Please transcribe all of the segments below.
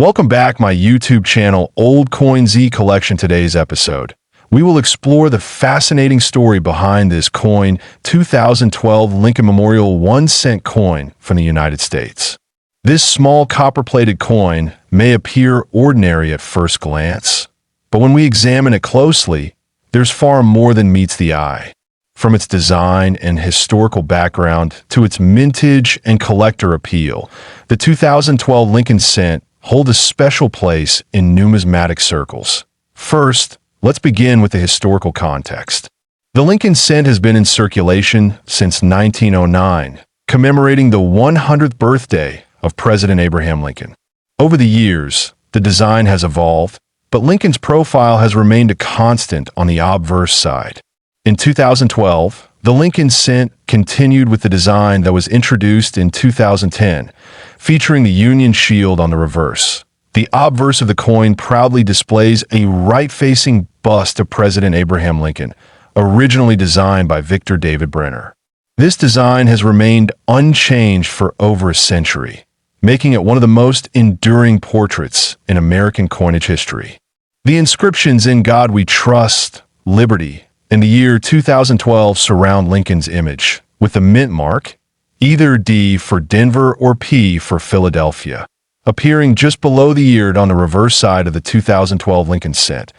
Welcome back my YouTube channel Old Coin Z Collection. Today's episode, we will explore the fascinating story behind this coin, 2012 Lincoln Memorial 1-cent coin from the United States. This small copper-plated coin may appear ordinary at first glance, but when we examine it closely, there's far more than meets the eye. From its design and historical background to its mintage and collector appeal, the 2012 Lincoln cent hold a special place in numismatic circles. First, let's begin with the historical context. The Lincoln cent has been in circulation since 1909, commemorating the 100th birthday of President Abraham Lincoln. Over the years, the design has evolved, but Lincoln's profile has remained a constant on the obverse side. In 2012, the Lincoln cent continued with the design that was introduced in 2010, featuring the Union shield on the reverse. The obverse of the coin proudly displays a right-facing bust of President Abraham Lincoln, originally designed by Victor David Brenner. This design has remained unchanged for over a century, making it one of the most enduring portraits in American coinage history. The inscriptions "In God We Trust," "Liberty," and the year 2012 surround Lincoln's image, with the mint mark, either D for Denver or P for Philadelphia, appearing just below the ear on the reverse side of the 2012 Lincoln cent.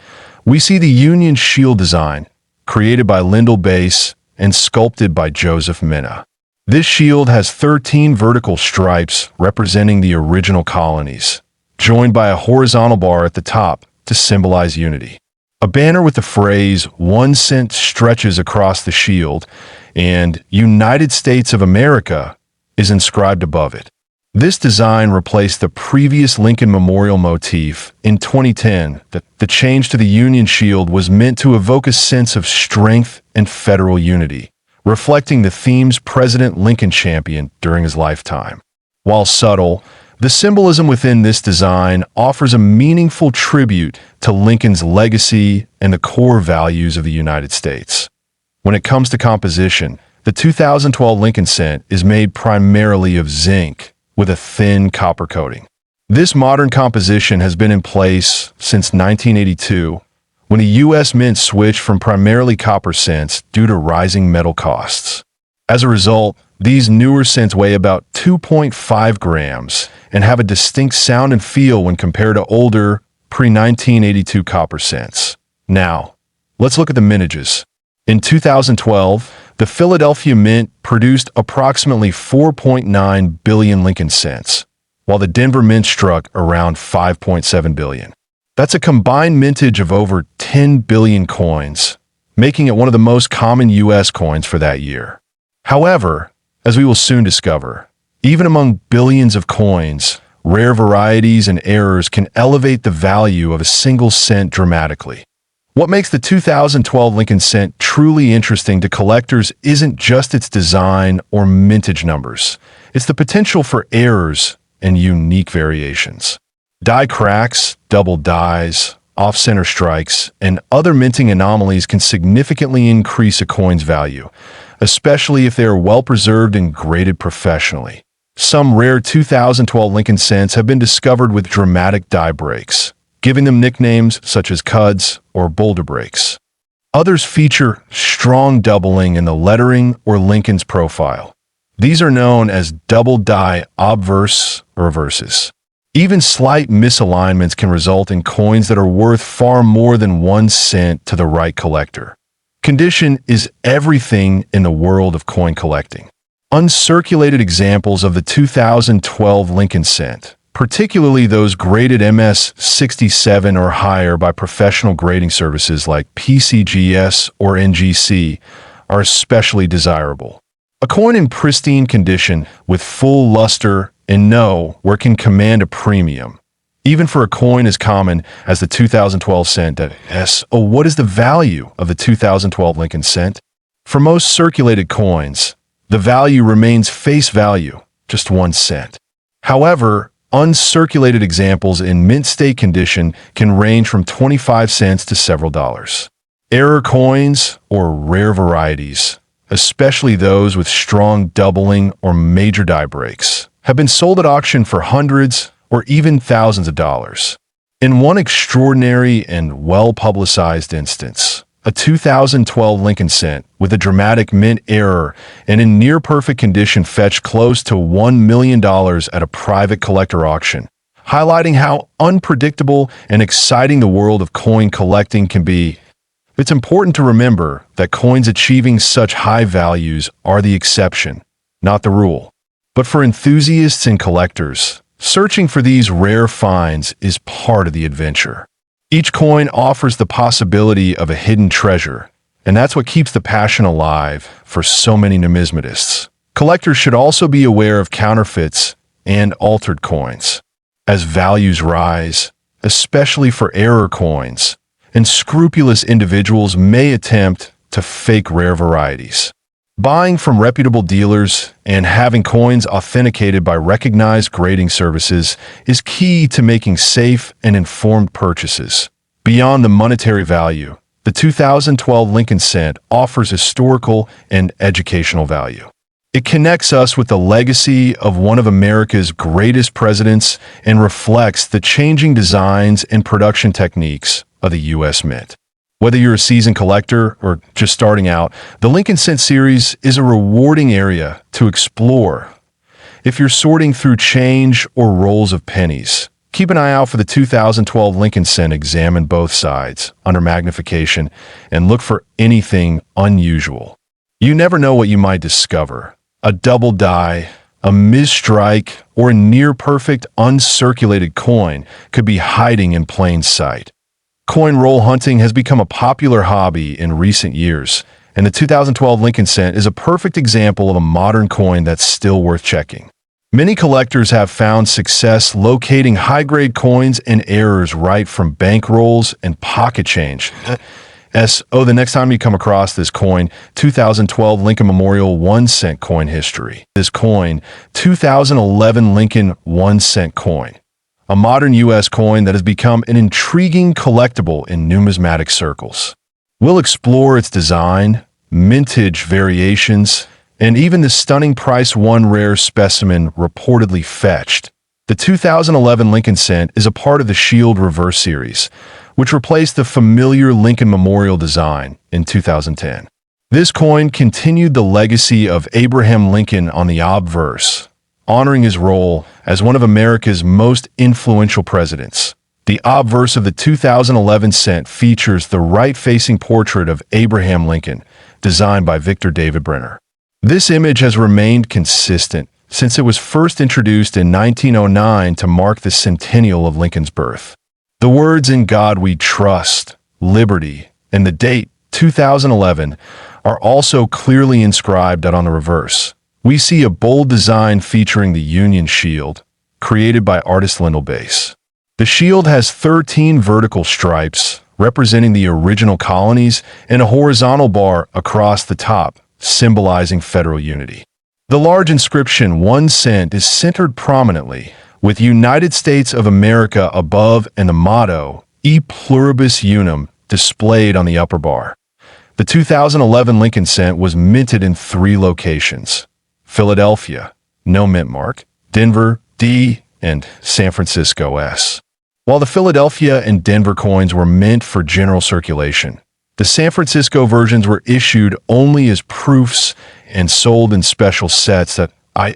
We see the Union shield design, created by Lyndall Bass and sculpted by Joseph Minna. This shield has 13 vertical stripes representing the original colonies, joined by a horizontal bar at the top to symbolize unity. A banner with the phrase "1 cent" stretches across the shield, and "United States of America" is inscribed above it. This design replaced the previous Lincoln Memorial motif in 2010. The change to the Union shield was meant to evoke a sense of strength and federal unity, reflecting the themes President Lincoln championed during his lifetime. While subtle, the symbolism within this design offers a meaningful tribute to Lincoln's legacy and the core values of the United States. When it comes to composition, the 2012 Lincoln cent is made primarily of zinc with a thin copper coating. This modern composition has been in place since 1982, when the U.S. Mint switched from primarily copper cents due to rising metal costs. As a result, these newer cents weigh about 2.5 grams and have a distinct sound and feel when compared to older, pre-1982 copper cents. Now, let's look at the mintages. In 2012, the Philadelphia Mint produced approximately 4.9 billion Lincoln cents, while the Denver Mint struck around 5.7 billion. That's a combined mintage of over 10 billion coins, making it one of the most common U.S. coins for that year. However, as we will soon discover, even among billions of coins, rare varieties and errors can elevate the value of a single cent dramatically. What makes the 2012 Lincoln cent truly interesting to collectors isn't just its design or mintage numbers. It's the potential for errors and unique variations. Die cracks, double dies, off-center strikes, and other minting anomalies can significantly increase a coin's value, especially if they are well preserved and graded professionally. Some rare 2012 Lincoln cents have been discovered with dramatic die breaks, giving them nicknames such as Cuds or Boulder Breaks. Others feature strong doubling in the lettering or Lincoln's profile. These are known as double die obverse or reverses. Even slight misalignments can result in coins that are worth far more than 1 cent to the right collector. Condition is everything in the world of coin collecting. Uncirculated examples of the 2012 Lincoln cent, particularly those graded MS 67 or higher by professional grading services like PCGS or NGC, are especially desirable. A coin in pristine condition with full luster and know where can command a premium, even for a coin as common as the 2012 cent. What is the value of the 2012 Lincoln cent? For most circulated coins, the value remains face value, just 1 cent. However, uncirculated examples in mint state condition can range from 25 cents to several dollars. Error coins, or rare varieties, especially those with strong doubling or major die breaks, have been sold at auction for hundreds or even thousands of dollars. In one extraordinary and well-publicized instance, a 2012 Lincoln cent with a dramatic mint error and in near-perfect condition fetched close to $1 million at a private collector auction, highlighting how unpredictable and exciting the world of coin collecting can be. It's important to remember that coins achieving such high values are the exception, not the rule. But for enthusiasts and collectors, searching for these rare finds is part of the adventure. Each coin offers the possibility of a hidden treasure, and that's what keeps the passion alive for so many numismatists. Collectors should also be aware of counterfeits and altered coins. As values rise, especially for error coins, and scrupulous individuals may attempt to fake rare varieties. Buying from reputable dealers and having coins authenticated by recognized grading services is key to making safe and informed purchases. Beyond the monetary value, the 2012 Lincoln cent offers historical and educational value. It connects us with the legacy of one of America's greatest presidents and reflects the changing designs and production techniques of the U.S. Mint. Whether you're a seasoned collector or just starting out, the Lincoln Cent series is a rewarding area to explore. If you're sorting through change or rolls of pennies, keep an eye out for the 2012 Lincoln Cent. Examine both sides under magnification and look for anything unusual. You never know what you might discover. A double die, a misstrike, or a near-perfect uncirculated coin could be hiding in plain sight. Coin roll hunting has become a popular hobby in recent years, and the 2012 Lincoln cent is a perfect example of a modern coin that's still worth checking. Many collectors have found success locating high-grade coins and errors right from bank rolls and pocket change. The next time you come across this coin, 2012 Lincoln Memorial 1 cent coin history. This coin, 2011 Lincoln 1 cent coin. A modern U.S. coin that has become an intriguing collectible in numismatic circles. We'll explore its design, mintage variations, and even the stunning price one rare specimen reportedly fetched. The 2011 Lincoln cent is a part of the Shield Reverse series, which replaced the familiar Lincoln Memorial design in 2010. This coin continued the legacy of Abraham Lincoln on the obverse, honoring his role as one of America's most influential presidents. The obverse of the 2011 cent features the right-facing portrait of Abraham Lincoln, designed by Victor David Brenner. This image has remained consistent since it was first introduced in 1909 to mark the centennial of Lincoln's birth. The words "In God We Trust," "Liberty," and the date 2011 are also clearly inscribed out on the reverse. We see a bold design featuring the Union Shield, created by artist Lindell Bass. The shield has 13 vertical stripes, representing the original colonies, and a horizontal bar across the top, symbolizing federal unity. The large inscription 1 cent is centered prominently, with United States of America above and the motto, E Pluribus Unum, displayed on the upper bar. The 2011 Lincoln cent was minted in 3 locations: Philadelphia, no mint mark; Denver, D, and San Francisco, S. While the Philadelphia and Denver coins were meant for general circulation, the San Francisco versions were issued only as proofs and sold in special sets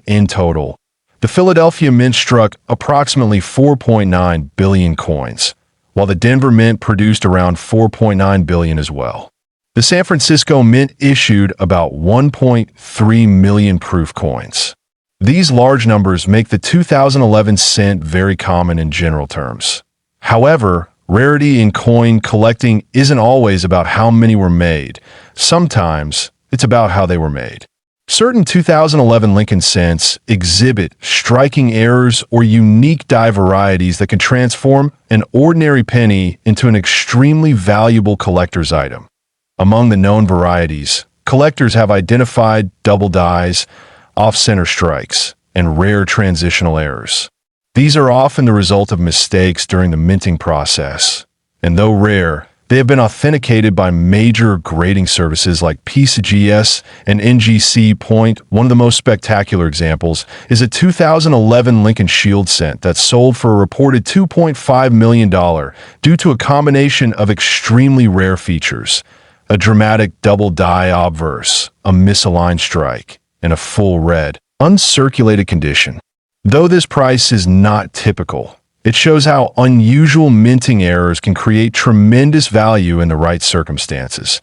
in total. The Philadelphia Mint struck approximately 4.9 billion coins, while the Denver Mint produced around 4.9 billion as well. The San Francisco Mint issued about 1.3 million proof coins. These large numbers make the 2011 cent very common in general terms. However, rarity in coin collecting isn't always about how many were made. Sometimes it's about how they were made. Certain 2011 Lincoln cents exhibit striking errors or unique die varieties that can transform an ordinary penny into an extremely valuable collector's item. Among the known varieties, collectors have identified double dies, off-center strikes, and rare transitional errors. These are often the result of mistakes during the minting process, and though rare, They have been authenticated by major grading services like PCGS and NGC Point. One of the most spectacular examples is a 2011 Lincoln Shield cent that sold for a reported $2.5 million due to a combination of extremely rare features: a dramatic double die obverse, a misaligned strike, and a full red, uncirculated condition. Though this price is not typical, it shows how unusual minting errors can create tremendous value in the right circumstances.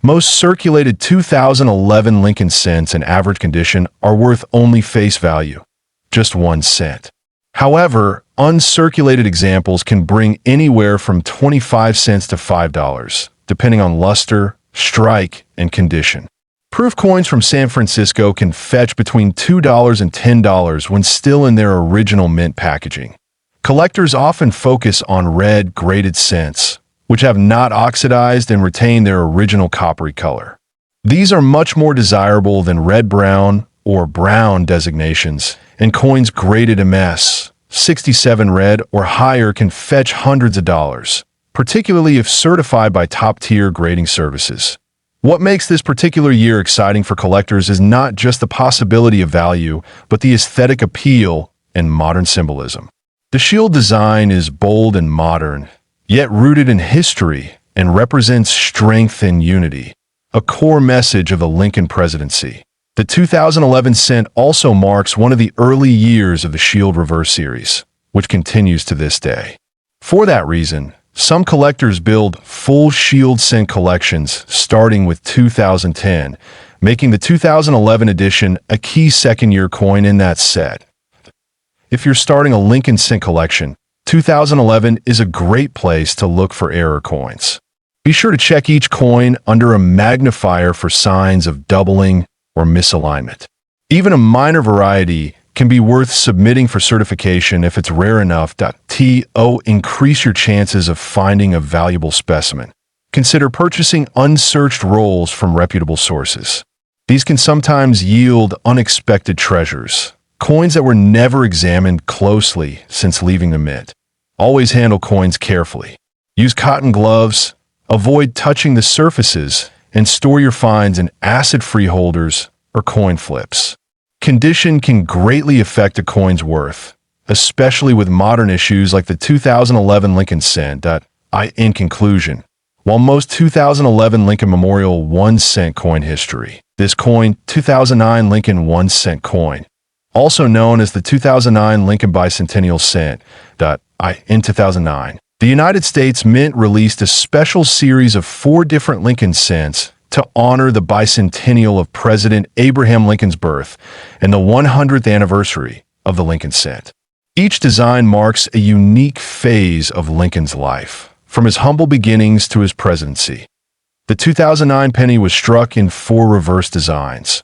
Most circulated 2011 Lincoln cents in average condition are worth only face value, just 1 cent. However, uncirculated examples can bring anywhere from 25 cents to $5, depending on luster, strike, and condition. Proof coins from San Francisco can fetch between $2 and $10 when still in their original mint packaging. Collectors often focus on red graded cents, which have not oxidized and retain their original coppery color. These are much more desirable than red-brown or brown designations, and coins graded MS, 67 red or higher can fetch hundreds of dollars, particularly if certified by top-tier grading services. What makes this particular year exciting for collectors is not just the possibility of value, but the aesthetic appeal and modern symbolism. The shield design is bold and modern, yet rooted in history and represents strength and unity, a core message of the Lincoln presidency. The 2011 cent also marks one of the early years of the Shield Reverse series, which continues to this day. For that reason, some collectors build full Shield cent collections starting with 2010, making the 2011 edition a key second-year coin in that set. If you're starting a Lincoln cent collection, 2011 is a great place to look for error coins. Be sure to check each coin under a magnifier for signs of doubling or misalignment. Even a minor variety can be worth submitting for certification if it's rare enough to increase your chances of finding a valuable specimen. Consider purchasing unsearched rolls from reputable sources. These can sometimes yield unexpected treasures, coins that were never examined closely since leaving the mint. Always handle coins carefully. Use cotton gloves, avoid touching the surfaces, and store your finds in acid-free holders or coin flips. Condition can greatly affect a coin's worth, especially with modern issues like the 2011 Lincoln cent. In conclusion, while most 2011 Lincoln Memorial 1 cent coin history, this coin, 2009 Lincoln 1 cent coin, also known as the 2009 Lincoln Bicentennial cent, in 2009, the United States Mint released a special series of 4 different Lincoln cents to honor the bicentennial of President Abraham Lincoln's birth and the 100th anniversary of the Lincoln cent. Each design marks a unique phase of Lincoln's life, from his humble beginnings to his presidency. The 2009 penny was struck in 4 reverse designs: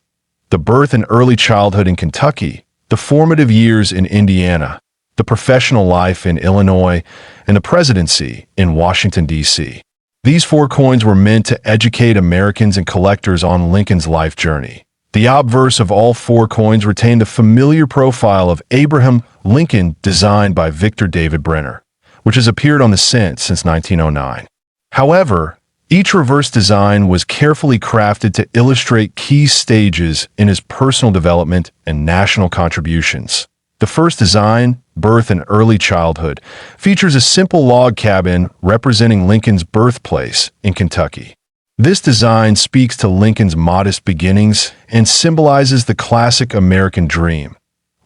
the birth and early childhood in Kentucky, the formative years in Indiana, the professional life in Illinois, and the presidency in Washington, D.C. These 4 coins were meant to educate Americans and collectors on Lincoln's life journey. The obverse of all 4 coins retained the familiar profile of Abraham Lincoln designed by Victor David Brenner, which has appeared on the cent since 1909. However, each reverse design was carefully crafted to illustrate key stages in his personal development and national contributions. The first design, birth and early childhood, features a simple log cabin representing Lincoln's birthplace in Kentucky. This design speaks to Lincoln's modest beginnings and symbolizes the classic American dream,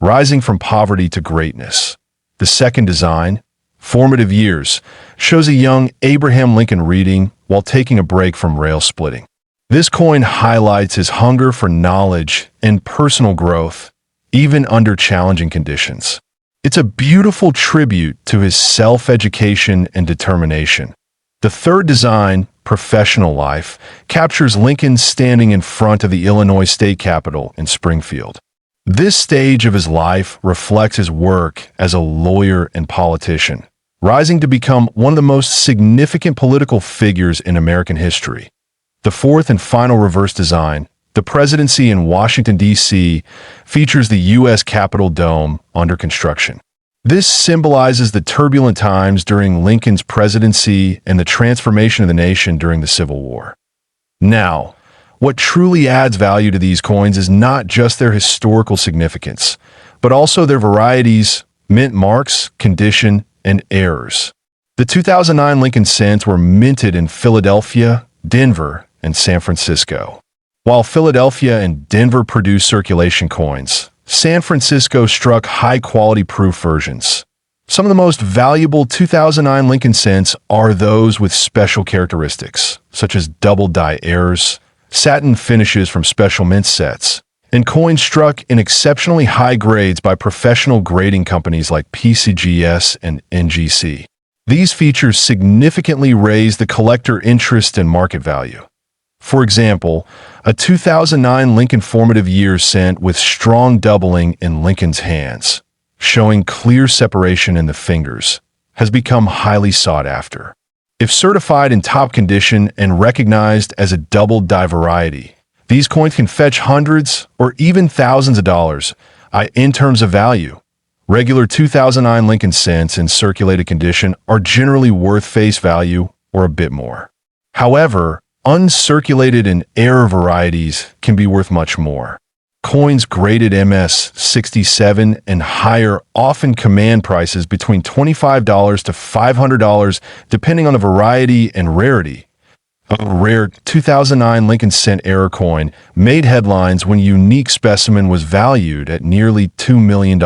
rising from poverty to greatness. The second design, formative years, shows a young Abraham Lincoln reading while taking a break from rail splitting. This coin highlights his hunger for knowledge and personal growth, even under challenging conditions. It's a beautiful tribute to his self-education and determination. The third design, professional life, captures Lincoln standing in front of the Illinois State Capitol in Springfield. This stage of his life reflects his work as a lawyer and politician, rising to become one of the most significant political figures in American history. The fourth and final reverse design, the presidency in Washington, D.C., features the U.S. Capitol dome under construction. This symbolizes the turbulent times during Lincoln's presidency and the transformation of the nation during the Civil War. Now, what truly adds value to these coins is not just their historical significance, but also their varieties, mint marks, condition, and errors. The 2009 Lincoln cents were minted in Philadelphia, Denver, and San Francisco. While Philadelphia and Denver produced circulation coins, San Francisco struck high-quality proof versions. Some of the most valuable 2009 Lincoln cents are those with special characteristics, such as double-die errors, satin finishes from special mint sets, and coins struck in exceptionally high grades by professional grading companies like PCGS and NGC. These features significantly raise the collector interest and market value. For example, a 2009 Lincoln formative years cent with strong doubling in Lincoln's hands, showing clear separation in the fingers, has become highly sought after. If certified in top condition and recognized as a double-die variety, these coins can fetch hundreds or even thousands of dollars in terms of value. Regular 2009 Lincoln cents in circulated condition are generally worth face value or a bit more. However, uncirculated and error varieties can be worth much more. Coins graded MS 67 and higher often command prices between $25 to $500 depending on the variety and rarity. A rare 2009 Lincoln cent error coin made headlines when a unique specimen was valued at nearly $2 million.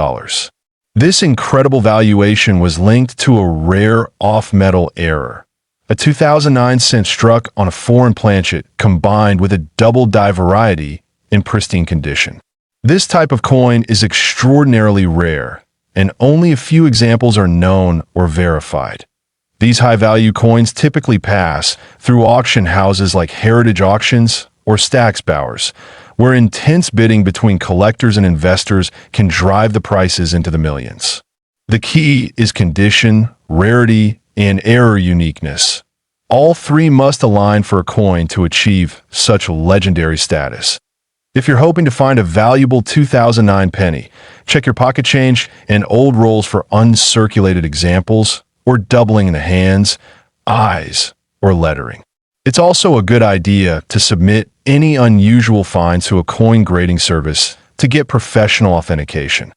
This incredible valuation was linked to a rare off-metal error. A 2009 cent struck on a foreign planchet combined with a double-die variety in pristine condition. This type of coin is extraordinarily rare, and only a few examples are known or verified. These high-value coins typically pass through auction houses like Heritage Auctions or Stack's Bowers, where intense bidding between collectors and investors can drive the prices into the millions. The key is condition, rarity, and error uniqueness. All three must align for a coin to achieve such legendary status. If you're hoping to find a valuable 2009 penny, check your pocket change and old rolls for uncirculated examples or doubling in the hands, eyes, or lettering. It's also a good idea to submit any unusual finds to a coin grading service to get professional authentication.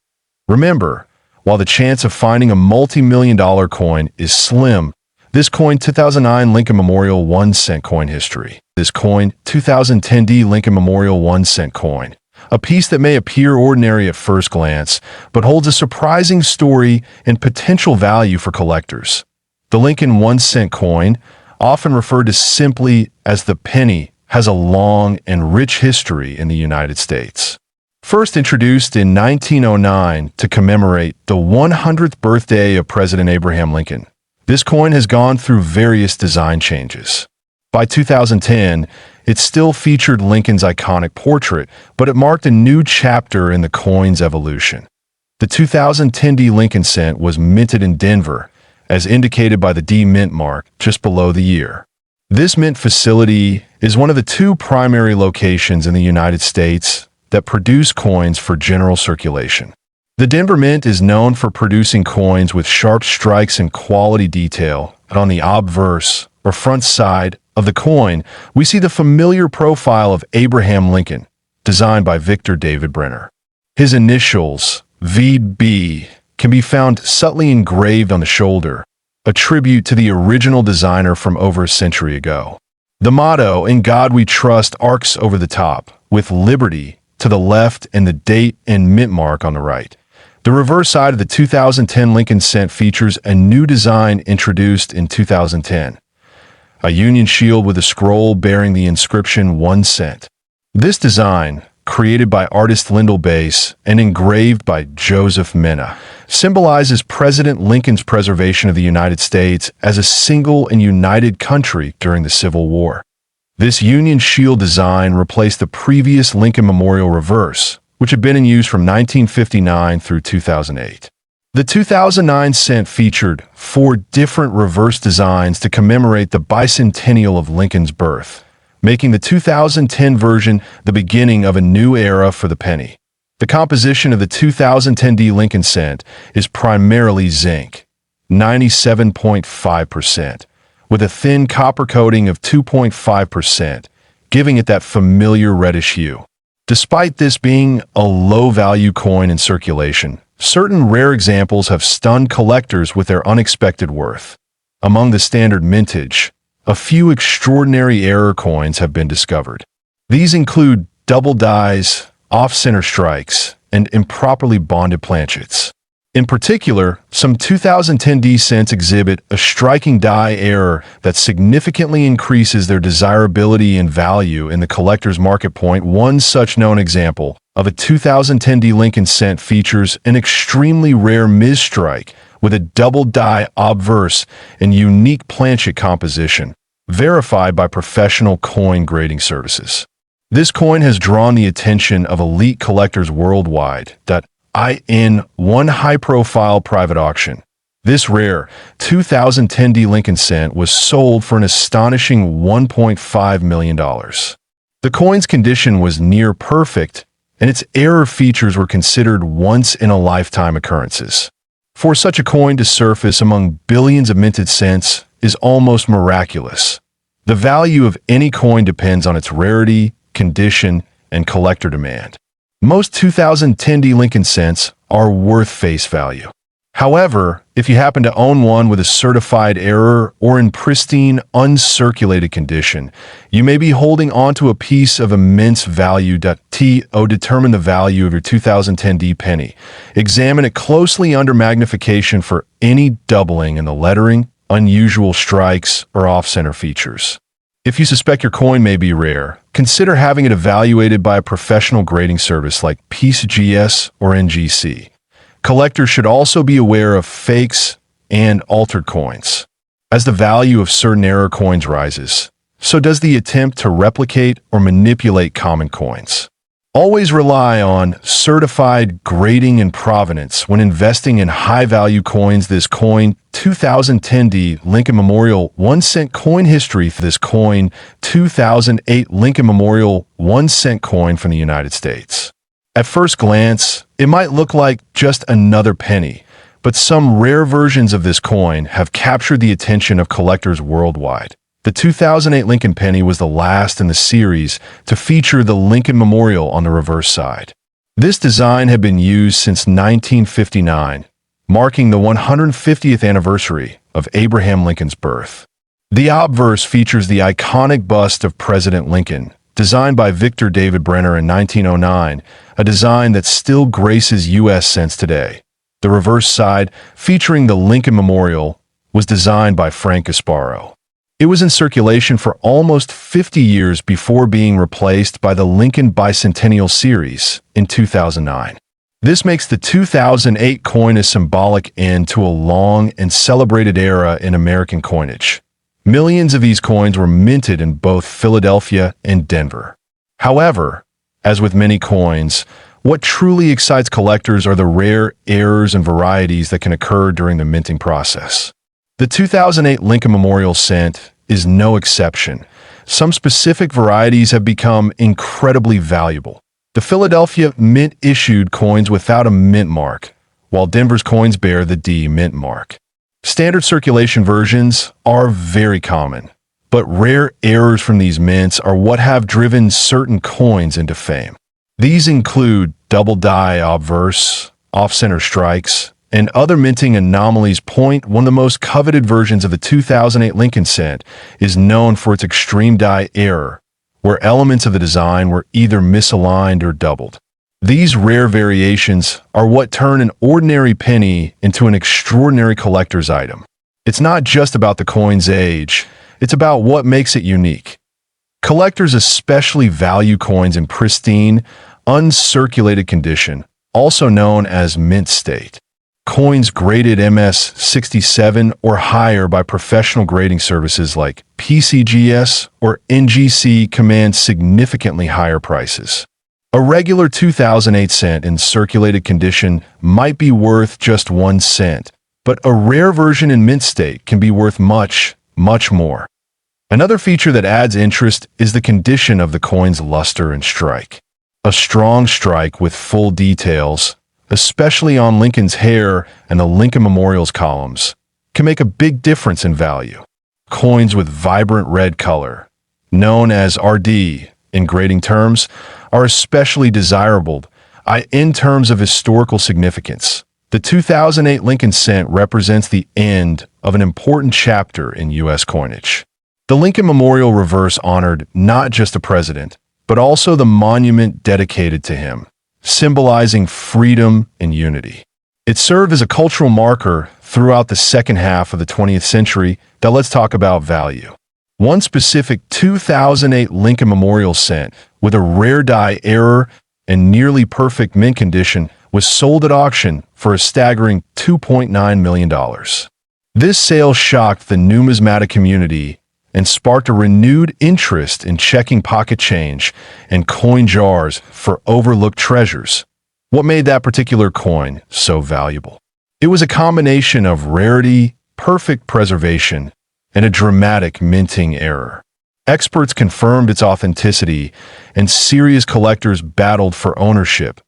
Remember, while the chance of finding a multi-million-dollar coin is slim, this coin 2009 Lincoln Memorial 1 cent coin history. This coin 2010 D Lincoln Memorial 1 cent coin. A piece that may appear ordinary at first glance, but holds a surprising story and potential value for collectors. The Lincoln 1 cent coin, often referred to simply as the penny, has a long and rich history in the United States. First introduced in 1909 to commemorate the 100th birthday of President Abraham Lincoln, this coin has gone through various design changes. By 2010, it still featured Lincoln's iconic portrait, but it marked a new chapter in the coin's evolution. The 2010 D Lincoln cent was minted in Denver, as indicated by the D mint mark just below the year. This mint facility is one of the two primary locations in the United States that produce coins for general circulation. The Denver Mint is known for producing coins with sharp strikes and quality detail, and on the obverse, or front side, of the coin, we see the familiar profile of Abraham Lincoln, designed by Victor David Brenner. His initials, VB, can be found subtly engraved on the shoulder, a tribute to the original designer from over a century ago. The motto, "In God We Trust," arcs over the top, with liberty to the left and the date and mint mark on the right. The reverse side of the 2010 Lincoln cent features a new design introduced in 2010, a Union shield with a scroll bearing the inscription 1 cent. This design, created by artist Lyndall Bass and engraved by Joseph Mena, symbolizes President Lincoln's preservation of the United States as a single and united country during the Civil War. This Union shield design replaced the previous Lincoln Memorial reverse, which had been in use from 1959 through 2008. The 2009 cent featured 4 different reverse designs to commemorate the bicentennial of Lincoln's birth, making the 2010 version the beginning of a new era for the penny. The composition of the 2010D Lincoln cent is primarily zinc, 97.5%, with a thin copper coating of 2.5%, giving it that familiar reddish hue. Despite this being a low-value coin in circulation, certain rare examples have stunned collectors with their unexpected worth. Among the standard mintage, a few extraordinary error coins have been discovered. These include double dies, off-center strikes, and improperly bonded planchets. In particular, some 2010D cents exhibit a striking die error that significantly increases their desirability and value in the collector's market point. One such known example of a 2010D Lincoln cent features an extremely rare misstrike with a double die obverse and unique planchet composition, verified by professional coin grading services. This coin has drawn the attention of elite collectors worldwide. In one high-profile private auction, this rare 2010D Lincoln cent was sold for an astonishing $1.5 million. The coin's condition was near perfect, and its error features were considered once-in-a-lifetime occurrences. For such a coin to surface among billions of minted cents is almost miraculous. The value of any coin depends on its rarity, condition, and collector demand. Most 2010D Lincoln cents are worth face value. However, if you happen to own one with a certified error or in pristine, uncirculated condition, you may be holding onto a piece of immense value. Determine the value of your 2010D penny. Examine it closely under magnification for any doubling in the lettering, unusual strikes, or off-center features. If you suspect your coin may be rare, consider having it evaluated by a professional grading service like PCGS or NGC. Collectors should also be aware of fakes and altered coins. As the value of certain error coins rises, so does the attempt to replicate or manipulate common coins. Always rely on certified grading and provenance when investing in high-value coins. This coin, 2010D Lincoln Memorial 1 cent coin history. This coin, 2008 Lincoln Memorial 1 cent coin from the United States. At first glance, it might look like just another penny, but some rare versions of this coin have captured the attention of collectors worldwide. The 2008 Lincoln penny was the last in the series to feature the Lincoln Memorial on the reverse side. This design had been used since 1959, marking the 150th anniversary of Abraham Lincoln's birth. The obverse features the iconic bust of President Lincoln, designed by Victor David Brenner in 1909, a design that still graces U.S. cents today. The reverse side, featuring the Lincoln Memorial, was designed by Frank Gasparo. It was in circulation for almost 50 years before being replaced by the Lincoln Bicentennial Series in 2009. This makes the 2008 coin a symbolic end to a long and celebrated era in American coinage. Millions of these coins were minted in both Philadelphia and Denver. However, as with many coins, what truly excites collectors are the rare errors and varieties that can occur during the minting process. The 2008 Lincoln Memorial cent is no exception. Some specific varieties have become incredibly valuable. The Philadelphia Mint issued coins without a mint mark, while Denver's coins bear the D mint mark. Standard circulation versions are very common, but rare errors from these mints are what have driven certain coins into fame. These include double die obverse, off-center strikes, and other minting anomalies. One of the most coveted versions of the 2008 Lincoln cent is known for its extreme die error, where elements of the design were either misaligned or doubled. These rare variations are what turn an ordinary penny into an extraordinary collector's item. It's not just about the coin's age, it's about what makes it unique. Collectors especially value coins in pristine, uncirculated condition, also known as mint state. Coins graded MS-67 or higher by professional grading services like PCGS or NGC command significantly higher prices. A regular 2008 cent in circulated condition might be worth just 1 cent, but a rare version in mint state can be worth much, much more. Another feature that adds interest is the condition of the coin's luster and strike. A strong strike with full details, especially on Lincoln's hair and the Lincoln Memorial's columns, can make a big difference in value. Coins with vibrant red color, known as RD in grading terms, are especially desirable in terms of historical significance. The 2008 Lincoln cent represents the end of an important chapter in U.S. coinage. The Lincoln Memorial reverse honored not just a president, but also the monument dedicated to him, symbolizing freedom and unity. It served as a cultural marker throughout the second half of the 20th century. Now let's talk about value. One specific 2008 Lincoln Memorial cent with a rare die error and nearly perfect mint condition was sold at auction for a staggering $2.9 million. This sale shocked the numismatic community and sparked a renewed interest in checking pocket change and coin jars for overlooked treasures. What made that particular coin so valuable? It was a combination of rarity, perfect preservation, and a dramatic minting error. Experts confirmed its authenticity, and serious collectors battled for ownership,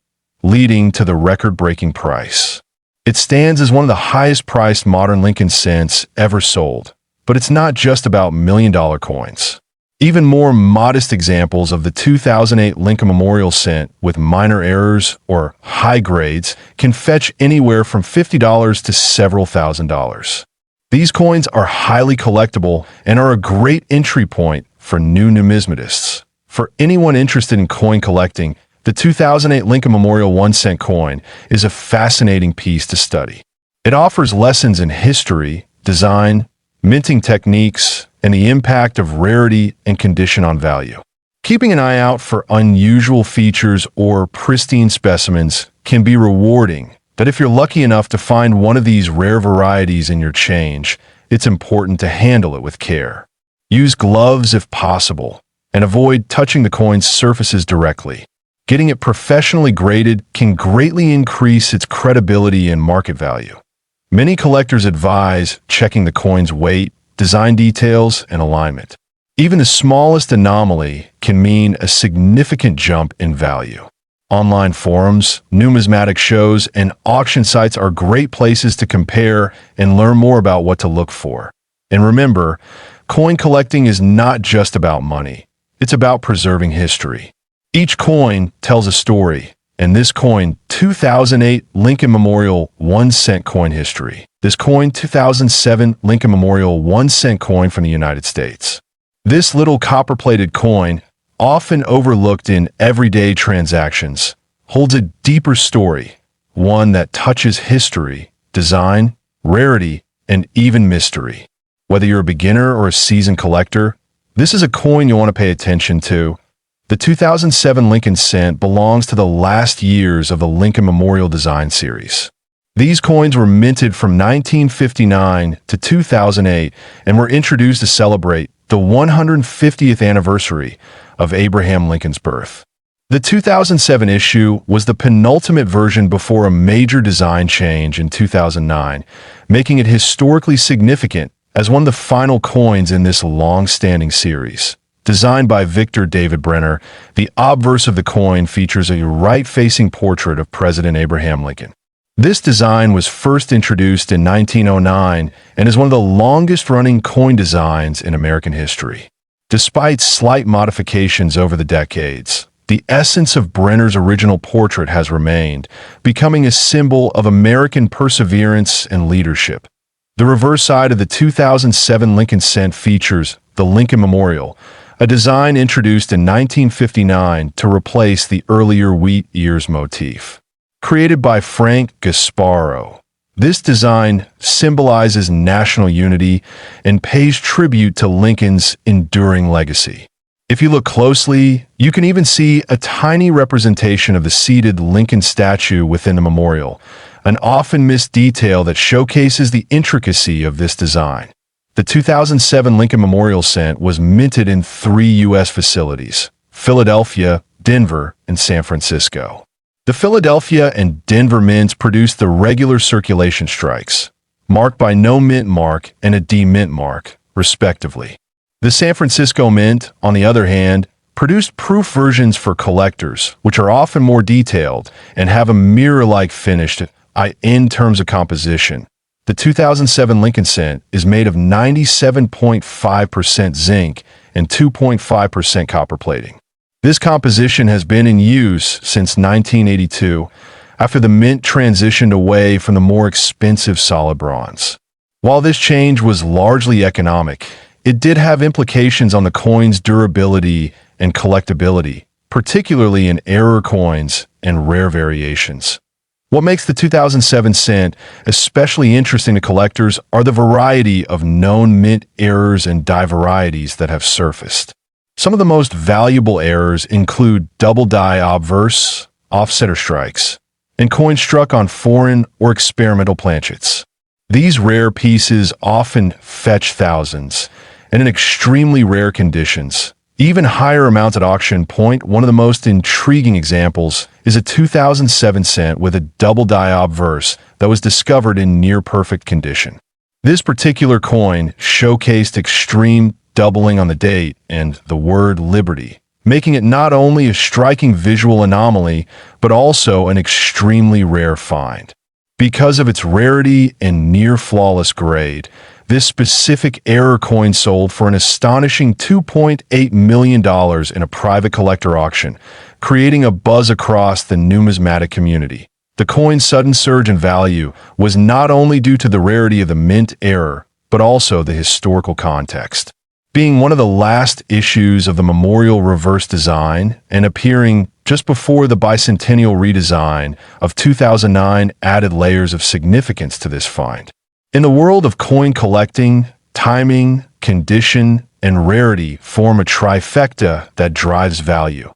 leading to the record-breaking price. It stands as one of the highest-priced modern Lincoln cents ever sold. But it's not just about million-dollar coins. Even more modest examples of the 2008 Lincoln Memorial cent with minor errors or high grades can fetch anywhere from $50 to several $1,000s. These coins are highly collectible and are a great entry point for new numismatists. For anyone interested in coin collecting, the 2008 Lincoln Memorial 1-cent coin is a fascinating piece to study. It offers lessons in history, design, minting techniques, and the impact of rarity and condition on value. Keeping an eye out for unusual features or pristine specimens can be rewarding, but if you're lucky enough to find one of these rare varieties in your change, it's important to handle it with care. Use gloves if possible, and avoid touching the coin's surfaces directly. Getting it professionally graded can greatly increase its credibility and market value. Many collectors advise checking the coin's weight, design details, and alignment. Even the smallest anomaly can mean a significant jump in value. Online forums, numismatic shows, and auction sites are great places to compare and learn more about what to look for. And remember, coin collecting is not just about money. It's about preserving history. Each coin tells a story. And this coin, 2008 Lincoln Memorial 1-cent coin history. This coin, 2007 Lincoln Memorial 1-cent coin from the United States. This little copper-plated coin, often overlooked in everyday transactions, holds a deeper story, one that touches history, design, rarity, and even mystery. Whether you're a beginner or a seasoned collector, this is a coin you want to pay attention to. The 2007 Lincoln cent belongs to the last years of the Lincoln Memorial Design Series. These coins were minted from 1959 to 2008 and were introduced to celebrate the 150th anniversary of Abraham Lincoln's birth. The 2007 issue was the penultimate version before a major design change in 2009, making it historically significant as one of the final coins in this long-standing series. Designed by Victor David Brenner, the obverse of the coin features a right-facing portrait of President Abraham Lincoln. This design was first introduced in 1909 and is one of the longest-running coin designs in American history. Despite slight modifications over the decades, the essence of Brenner's original portrait has remained, becoming a symbol of American perseverance and leadership. The reverse side of the 2007 Lincoln cent features the Lincoln Memorial, a design introduced in 1959 to replace the earlier wheat ears motif. Created by Frank Gasparo, this design symbolizes national unity and pays tribute to Lincoln's enduring legacy. If you look closely, you can even see a tiny representation of the seated Lincoln statue within the memorial, an often missed detail that showcases the intricacy of this design. The 2007 Lincoln Memorial cent was minted in 3 U.S. facilities: Philadelphia, Denver, and San Francisco. The Philadelphia and Denver mints produced the regular circulation strikes, marked by no mint mark and a D mint mark, respectively. The San Francisco mint, on the other hand, produced proof versions for collectors, which are often more detailed and have a mirror-like finish in terms of composition. The 2007 Lincoln cent is made of 97.5% zinc and 2.5% copper plating. This composition has been in use since 1982, after the mint transitioned away from the more expensive solid bronze. While this change was largely economic, it did have implications on the coin's durability and collectability, particularly in error coins and rare variations. What makes the 2007 cent especially interesting to collectors are the variety of known mint errors and die varieties that have surfaced. Some of the most valuable errors include double die obverse, offsetter strikes, and coins struck on foreign or experimental planchets. These rare pieces often fetch thousands, and in extremely rare conditions, even higher amounts at auction point. One of the most intriguing examples is a 2007 cent with a double die obverse that was discovered in near-perfect condition. This particular coin showcased extreme doubling on the date and the word liberty, making it not only a striking visual anomaly, but also an extremely rare find. Because of its rarity and near-flawless grade, this specific error coin sold for an astonishing $2.8 million in a private collector auction, creating a buzz across the numismatic community. The coin's sudden surge in value was not only due to the rarity of the mint error, but also the historical context. Being one of the last issues of the memorial reverse design and appearing just before the bicentennial redesign of 2009 added layers of significance to this find. In the world of coin collecting, timing, condition, and rarity form a trifecta that drives value.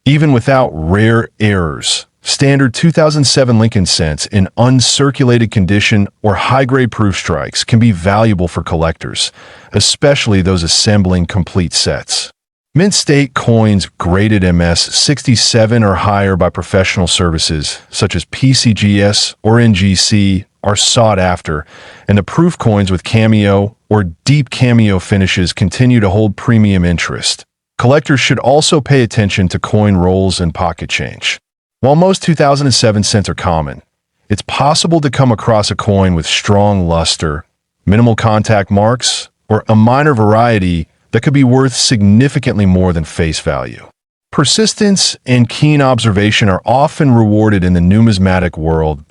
Even without rare errors, standard 2007 Lincoln cents in uncirculated condition or high-grade proof strikes can be valuable for collectors, especially those assembling complete sets. Mint state coins graded MS-67 or higher by professional services, such as PCGS or NGC, are sought after, and the proof coins with cameo or deep cameo finishes continue to hold premium interest. Collectors should also pay attention to coin rolls and pocket change. While most 2007 cents are common, it's possible to come across a coin with strong luster, minimal contact marks, or a minor variety that could be worth significantly more than face value. Persistence and keen observation are often rewarded in the numismatic world.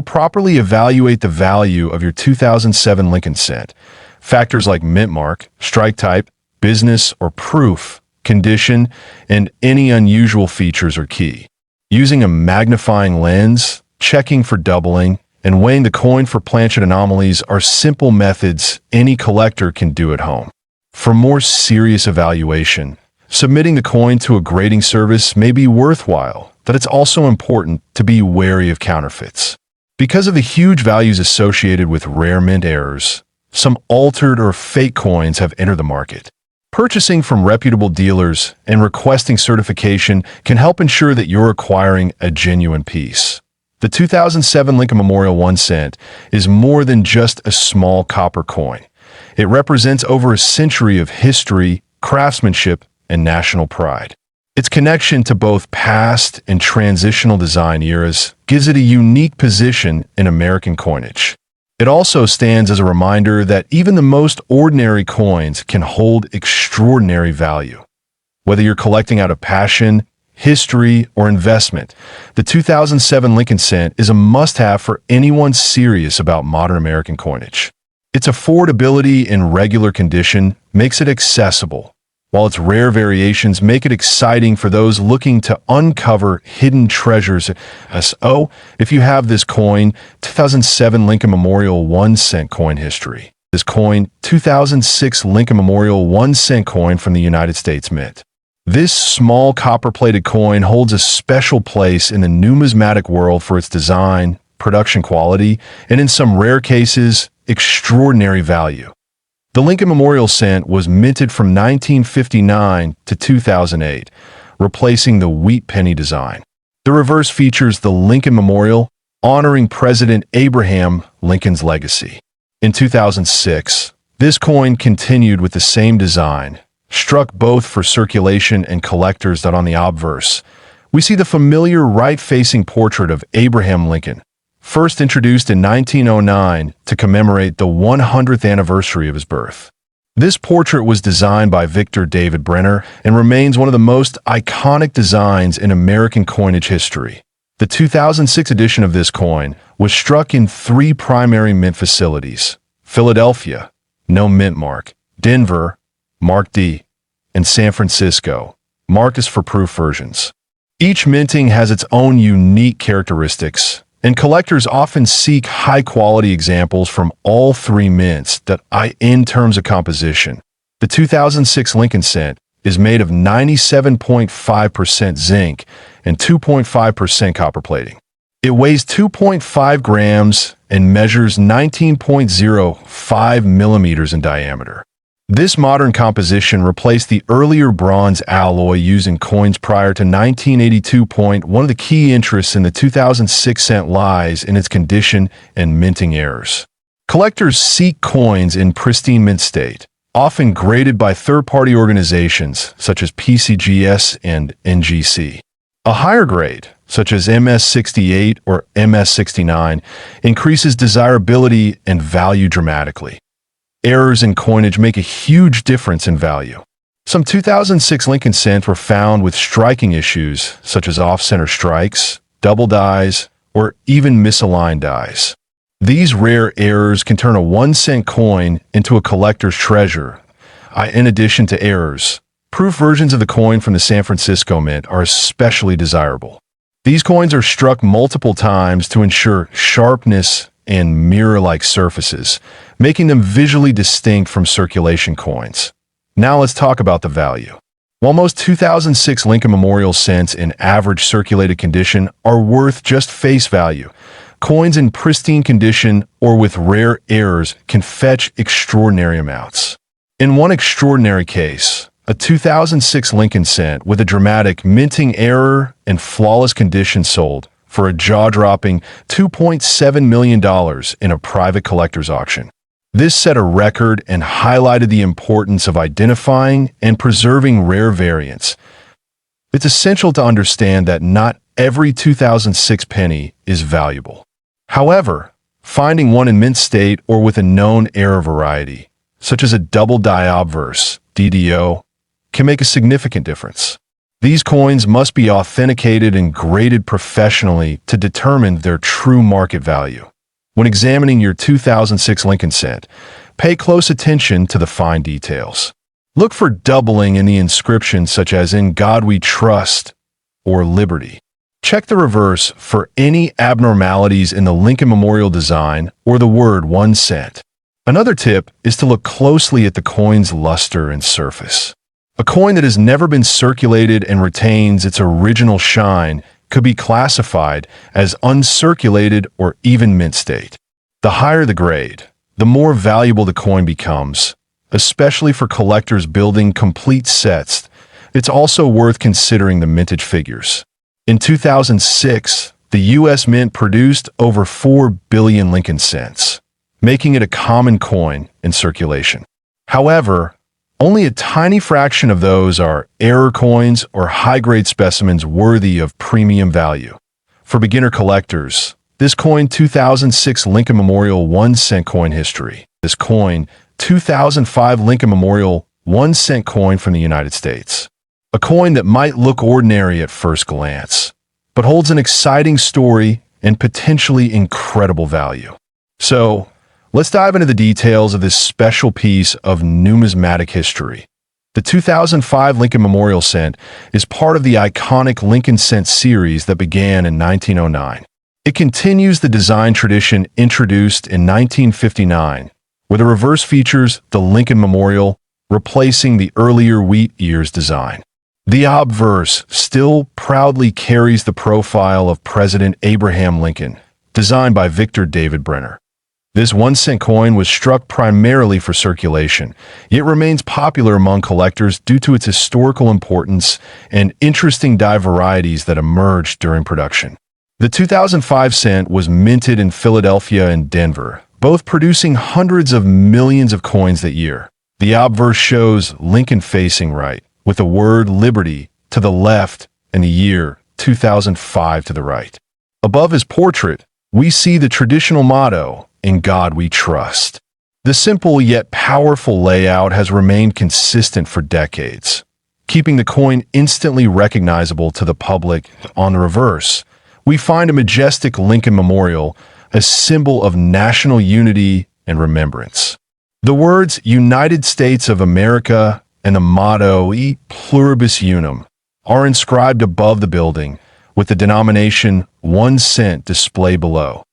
Properly evaluate the value of your 2007 Lincoln cent. Factors like mint mark, strike type, business or proof, condition, and any unusual features are key. Using a magnifying lens, checking for doubling, and weighing the coin for planchet anomalies are simple methods any collector can do at home. For more serious evaluation, submitting the coin to a grading service may be worthwhile, but it's also important to be wary of counterfeits. Because of the huge values associated with rare mint errors, some altered or fake coins have entered the market. Purchasing from reputable dealers and requesting certification can help ensure that you're acquiring a genuine piece. The 2007 Lincoln Memorial 1 cent is more than just a small copper coin. It represents over a century of history, craftsmanship, and national pride. Its connection to both past and transitional design eras gives it a unique position in American coinage. It also stands as a reminder that even the most ordinary coins can hold extraordinary value. Whether you're collecting out of passion, history, or investment, the 2007 Lincoln cent is a must-have for anyone serious about modern American coinage. Its affordability in regular condition makes it accessible, while its rare variations make it exciting for those looking to uncover hidden treasures. If you have this coin, 2007 Lincoln Memorial 1 cent coin history. This coin, 2006 Lincoln Memorial 1 cent coin from the United States Mint. This small copper-plated coin holds a special place in the numismatic world for its design, production quality, and in some rare cases, extraordinary value. The Lincoln Memorial cent was minted from 1959 to 2008, replacing the wheat penny design. The reverse features the Lincoln Memorial, honoring President Abraham Lincoln's legacy. In 2006, this coin continued with the same design, struck both for circulation and collectors. That on the obverse, we see the familiar right-facing portrait of Abraham Lincoln, first introduced in 1909 to commemorate the 100th anniversary of his birth. This portrait was designed by Victor David Brenner and remains one of the most iconic designs in American coinage history. The 2006 edition of this coin was struck in 3 primary mint facilities: Philadelphia, no mint mark; Denver, Mark D; and San Francisco, Marcus for proof versions. Each minting has its own unique characteristics, and collectors often seek high-quality examples from all 3 mints in terms of composition. The 2006 Lincoln cent is made of 97.5% zinc and 2.5% copper plating. It weighs 2.5 grams and measures 19.05 millimeters in diameter. This modern composition replaced the earlier bronze alloy used in coins prior to 1982. One of the key interests in the 2006 cent lies in its condition and minting errors. Collectors seek coins in pristine mint state, often graded by third-party organizations such as PCGS and NGC. A higher grade, such as MS68 or MS69, increases desirability and value dramatically. Errors in coinage make a huge difference in value. Some 2006 Lincoln cents were found with striking issues, such as off-center strikes, double dies, or even misaligned dies. These rare errors can turn a 1-cent coin into a collector's treasure. In addition to errors, proof versions of the coin from the San Francisco Mint are especially desirable. These coins are struck multiple times to ensure sharpness and mirror-like surfaces, making them visually distinct from circulation coins. Now let's talk about the value. While most 2006 Lincoln Memorial cents in average circulated condition are worth just face value, coins in pristine condition or with rare errors can fetch extraordinary amounts. In one extraordinary case, a 2006 Lincoln cent with a dramatic minting error and flawless condition sold for a jaw-dropping $2.7 million in a private collector's auction. This set a record and highlighted the importance of identifying and preserving rare variants. It's essential to understand that not every 2006 penny is valuable. However, finding one in mint state or with a known error variety, such as a double die obverse, DDO, can make a significant difference. These coins must be authenticated and graded professionally to determine their true market value. When examining your 2006 Lincoln cent, pay close attention to the fine details. Look for doubling in the inscription, such as "In God We Trust" or "Liberty." Check the reverse for any abnormalities in the Lincoln Memorial design or the word 1 cent. Another tip is to look closely at the coin's luster and surface. A coin that has never been circulated and retains its original shine could be classified as uncirculated or even mint state. The higher the grade, the more valuable the coin becomes, especially for collectors building complete sets. It's also worth considering the mintage figures. In 2006, the U.S. Mint produced over 4 billion Lincoln cents, making it a common coin in circulation. However, only a tiny fraction of those are error coins or high-grade specimens worthy of premium value. For beginner collectors, this coin 2006 Lincoln Memorial 1 cent coin history. This coin 2005 Lincoln Memorial 1 cent coin from the United States. A coin that might look ordinary at first glance, but holds an exciting story and potentially incredible value. So, let's dive into the details of this special piece of numismatic history. The 2005 Lincoln Memorial cent is part of the iconic Lincoln cent series that began in 1909. It continues the design tradition introduced in 1959, where the reverse features the Lincoln Memorial, replacing the earlier wheat ears design. The obverse still proudly carries the profile of President Abraham Lincoln, designed by Victor David Brenner. This 1 cent coin was struck primarily for circulation, yet remains popular among collectors due to its historical importance and interesting die varieties that emerged during production. The 2005 cent was minted in Philadelphia and Denver, both producing hundreds of millions of coins that year. The obverse shows Lincoln facing right, with the word liberty to the left and the year 2005 to the right. Above his portrait, we see the traditional motto, "In God We Trust." The simple yet powerful layout has remained consistent for decades, keeping the coin instantly recognizable to the public. On the reverse, we find a majestic Lincoln Memorial, a symbol of national unity and remembrance. The words United States of America and the motto E Pluribus Unum are inscribed above the building, with the denomination 1 cent displayed below.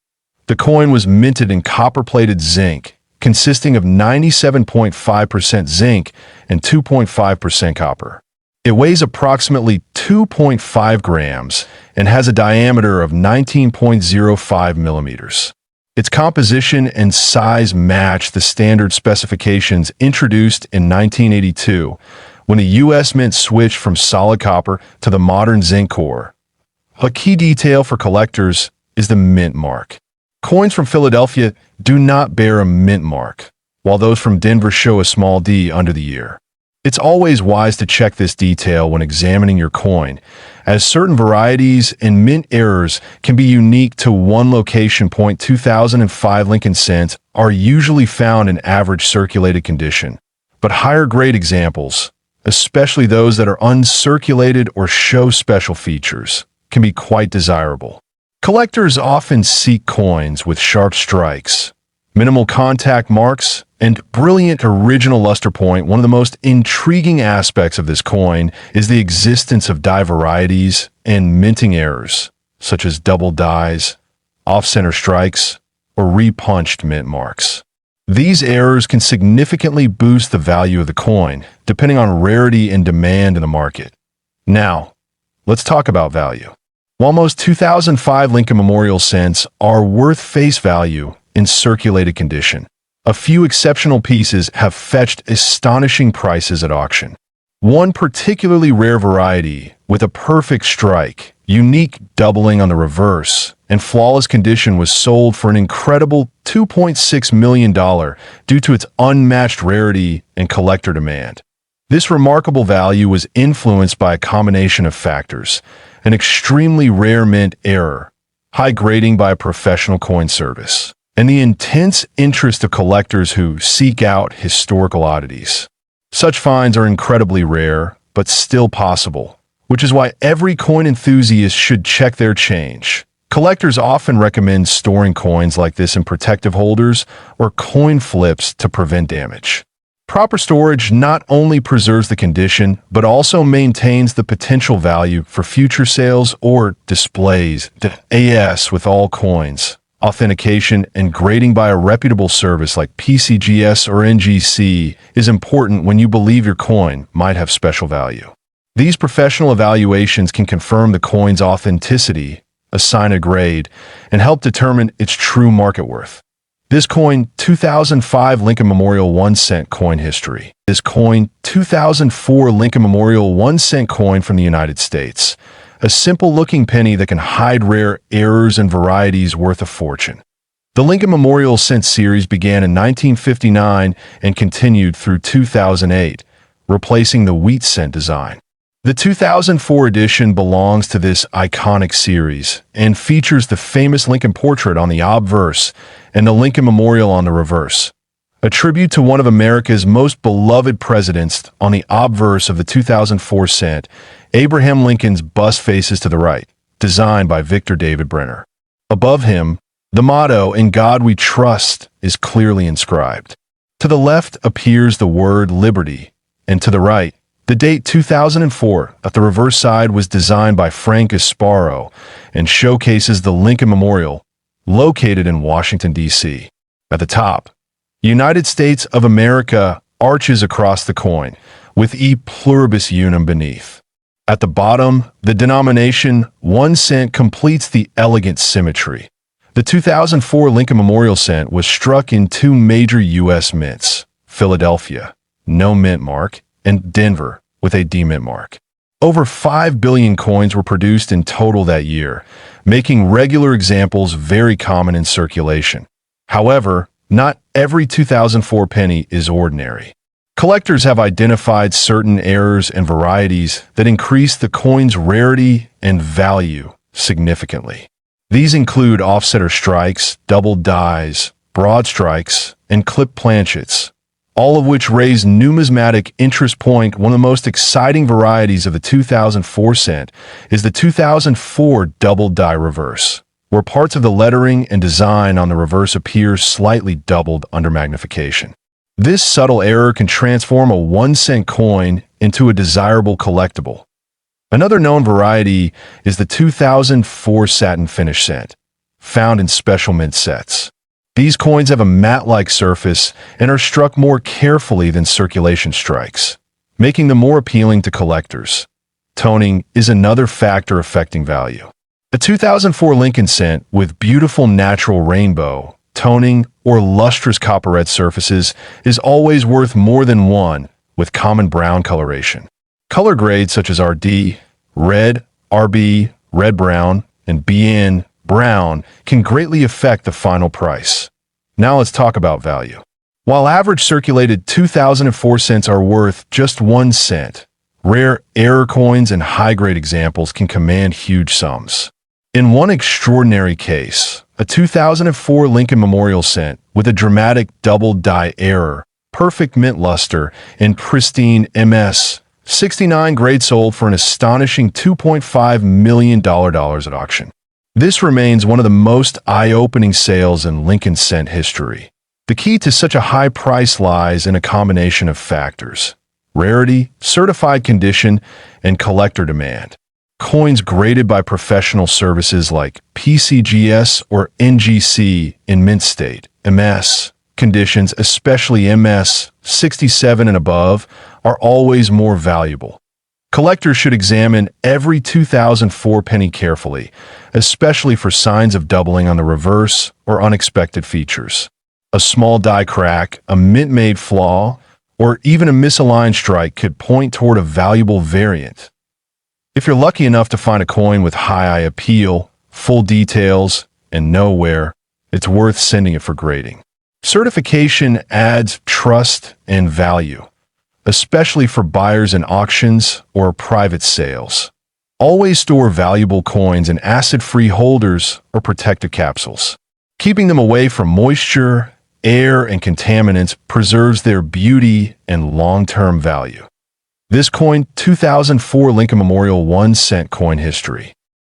The coin was minted in copper-plated zinc, consisting of 97.5% zinc and 2.5% copper. It weighs approximately 2.5 grams and has a diameter of 19.05 millimeters. Its composition and size match the standard specifications introduced in 1982, when the U.S. Mint switched from solid copper to the modern zinc core. A key detail for collectors is the mint mark. Coins from Philadelphia do not bear a mint mark, while those from Denver show a small D under the year. It's always wise to check this detail when examining your coin, as certain varieties and mint errors can be unique to one location. 2005 Lincoln cents are usually found in average circulated condition, but higher grade examples, especially those that are uncirculated or show special features, can be quite desirable. Collectors often seek coins with sharp strikes, minimal contact marks, and brilliant original luster point. One of the most intriguing aspects of this coin is the existence of die varieties and minting errors, such as double dies, off-center strikes, or repunched mint marks. These errors can significantly boost the value of the coin, depending on rarity and demand in the market. Now, let's talk about value. While most 2005 Lincoln Memorial cents are worth face value in circulated condition, a few exceptional pieces have fetched astonishing prices at auction. One particularly rare variety, with a perfect strike, unique doubling on the reverse, and flawless condition, was sold for an incredible $2.6 million due to its unmatched rarity and collector demand. This remarkable value was influenced by a combination of factors: an extremely rare mint error, high grading by a professional coin service, and the intense interest of collectors who seek out historical oddities. Such finds are incredibly rare, but still possible, which is why every coin enthusiast should check their change. Collectors often recommend storing coins like this in protective holders or coin flips to prevent damage. Proper storage not only preserves the condition, but also maintains the potential value for future sales or displays. As with all coins, authentication and grading by a reputable service like PCGS or NGC is important when you believe your coin might have special value. These professional evaluations can confirm the coin's authenticity, assign a grade, and help determine its true market worth. This coin, 2005 Lincoln Memorial 1 cent coin history. This coin, 2004 Lincoln Memorial 1 cent coin from the United States. A simple-looking penny that can hide rare errors and varieties worth a fortune. The Lincoln Memorial cent series began in 1959 and continued through 2008, replacing the wheat cent design. The 2004 edition belongs to this iconic series and features the famous Lincoln portrait on the obverse and the Lincoln Memorial on the reverse. A tribute to one of America's most beloved presidents on the obverse of the 2004 cent, Abraham Lincoln's bust faces to the right, designed by Victor David Brenner. Above him, the motto, "In God We Trust," is clearly inscribed. To the left appears the word liberty, and to the right, the date 2004. At the reverse side was designed by Frank Gasparo and showcases the Lincoln Memorial, located in Washington, D.C. At the top, United States of America arches across the coin, with E Pluribus Unum beneath. At the bottom, the denomination 1 cent completes the elegant symmetry. The 2004 Lincoln Memorial cent was struck in two major U.S. mints: Philadelphia, no mint mark, and Denver, with a D mint mark. Over 5 billion coins were produced in total that year, making regular examples very common in circulation. However, not every 2004 penny is ordinary. Collectors have identified certain errors and varieties that increase the coin's rarity and value significantly. These include offsetter strikes, double dies, broad strikes, and clip planchets, all of which raise numismatic interest. One of the most exciting varieties of the 2004 cent is the 2004 double die reverse, where parts of the lettering and design on the reverse appear slightly doubled under magnification. This subtle error can transform a 1-cent coin into a desirable collectible. Another known variety is the 2004 satin finish cent, found in special mint sets. These coins have a matte-like surface and are struck more carefully than circulation strikes, making them more appealing to collectors. Toning is another factor affecting value. A 2004 Lincoln cent with beautiful natural rainbow, toning, or lustrous copperette surfaces is always worth more than one with common brown coloration. Color grades such as RD, red, RB, red-brown, and BN, brown, can greatly affect the final price. Now let's talk about value. While average circulated 2004 cents are worth just 1 cent, rare error coins and high-grade examples can command huge sums. In one extraordinary case, a 2004 Lincoln Memorial cent with a dramatic double die error, perfect mint luster, and pristine MS 69 grade sold for an astonishing $2.5 million at auction. This remains one of the most eye-opening sales in Lincoln cent history. The key to such a high price lies in a combination of factors: rarity, certified condition, and collector demand. Coins graded by professional services like PCGS or NGC in mint state, MS conditions, especially MS 67 and above, are always more valuable. Collectors should examine every 2004 penny carefully, especially for signs of doubling on the reverse or unexpected features. A small die crack, a mint-made flaw, or even a misaligned strike could point toward a valuable variant. If you're lucky enough to find a coin with high eye appeal, full details, and no wear, it's worth sending it for grading. Certification adds trust and value, especially for buyers in auctions or private sales. Always store valuable coins in acid-free holders or protective capsules. Keeping them away from moisture, air, and contaminants preserves their beauty and long-term value. This coin, 2004 Lincoln Memorial 1 cent coin history.